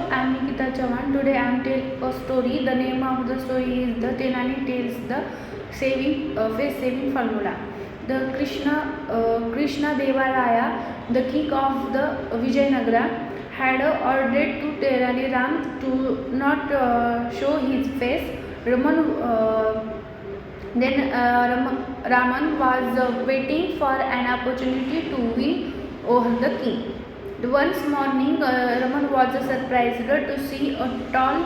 I am Nikita Chavan. Today I am telling a story. The name of the story is The Tenali Tells the Face Saving Formula. The Krishna Deva Raya, the king of the Vijayanagara, had ordered to Tenali Ram to not show his face. Raman was waiting for an opportunity to win over the king. Once morning, Raman was surprised to see a tall,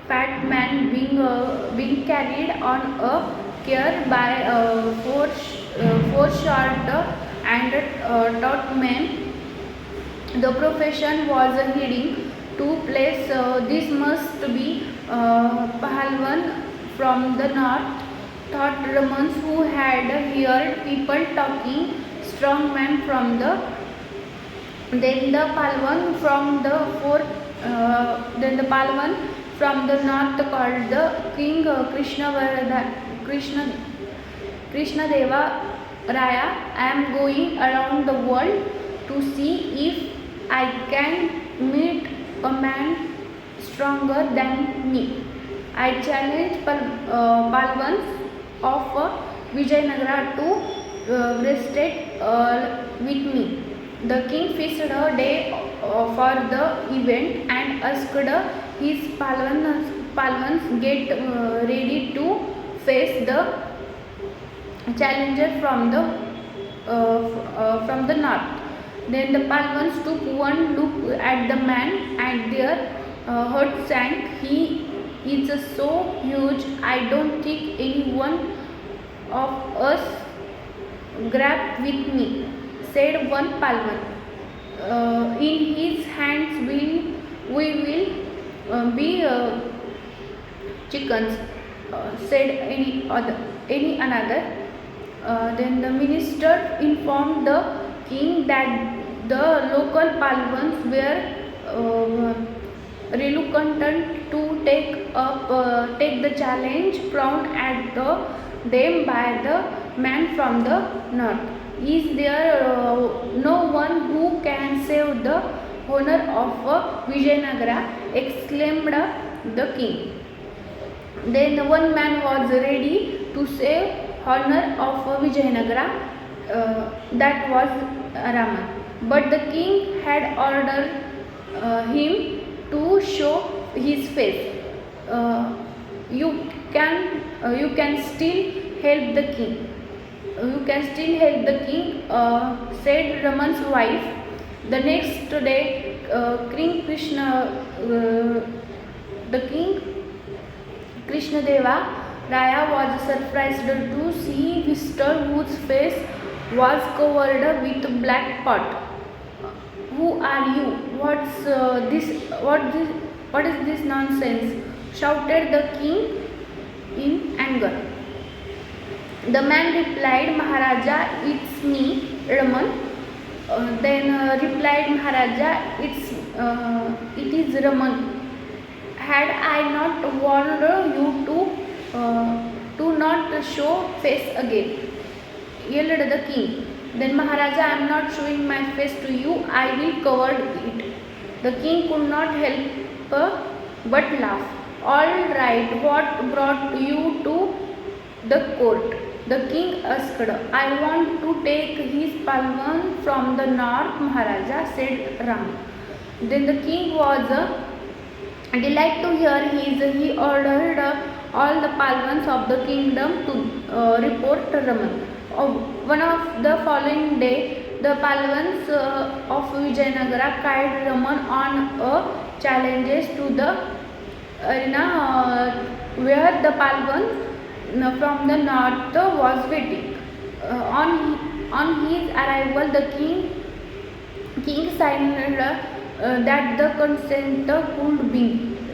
fat man being carried on a chair by four short and tall men. The profession was heading to place. This must be Pahalwan from the north, thought Raman, who had heard people talking. Strong man from the then the Palwan from the north called the king Krishna Deva Raya. I am going around the world to see if I can meet a man stronger than me. I challenge Palwans of Vijayanagara to wrestle with me. The king fixed a day for the event and asked his Palwans get ready to face the challenger from the north. Then the Palwans took one look at the man and their heart sank. He is so huge, I don't think any one of us grab with me, said one Palwan. In his hands we will be chickens, said any another. Then the minister informed the king that the local Palwans were reluctant to take the challenge thrown at them by the man from the north. Is there no one who can save the honor of Vijayanagara? Exclaimed the king. Then one man was ready to save honor of Vijayanagara. That was Raman. But the king had ordered him to show his face. You can still help the king. You can still help the king, said Raman's wife. The next day, the king Krishna Deva Raya was surprised to see visitor whose face was covered with black pot. Who are you? What is this nonsense? Shouted the king in anger. The man replied, Maharaja, it's me, Raman. Then replied Maharaja, it is Raman. Had I not warned you to not show face again, yelled the king. Then Maharaja, I am not showing my face to you, I will cover it. The king could not help but laugh. All right, what brought you to the court? The king asked. I want to take his Palwan from the north, Maharaja, said Ram. Then the king was delighted to hear he ordered all the Palwans of the kingdom to report to Raman. One of the following day, the Palwans of Vijayanagara carried Raman on a challenges to the arena where the Palwan from the north was waiting. On his arrival, the king signed that the consent could be.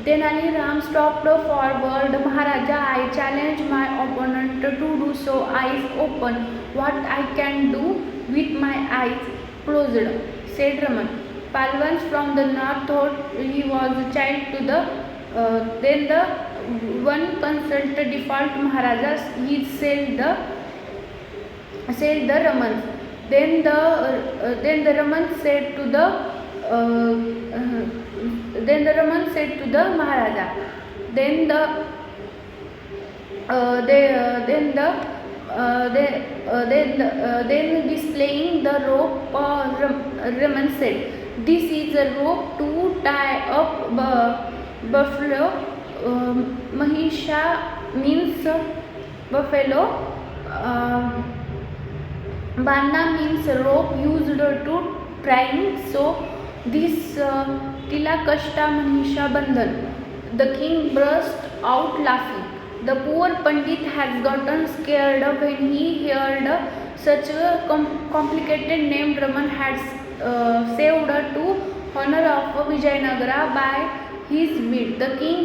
Tenali Ram stopped forward. Maharaja, I challenge my opponent to do so. Eyes open. What I can do with my eyes closed, said Raman. Palwans from the north thought he was a child to the. Then the one consulted default Maharaja. He said the Raman. Then the Raman said to the then the Raman said to the Maharaja. Then the then displaying the rope, Raman said, "This is a rope to tie up buffalo. Mahisha means buffalo. Banda means rope used to tying. So this Tilakashta Mahisha Bandhan." The king burst out laughing. The poor Pandit has gotten scared when he heard such a complicated name. Raman had saved to honor of Vijayanagara by his wit. The king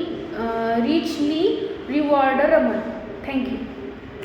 richly rewarded Raman. Thank you.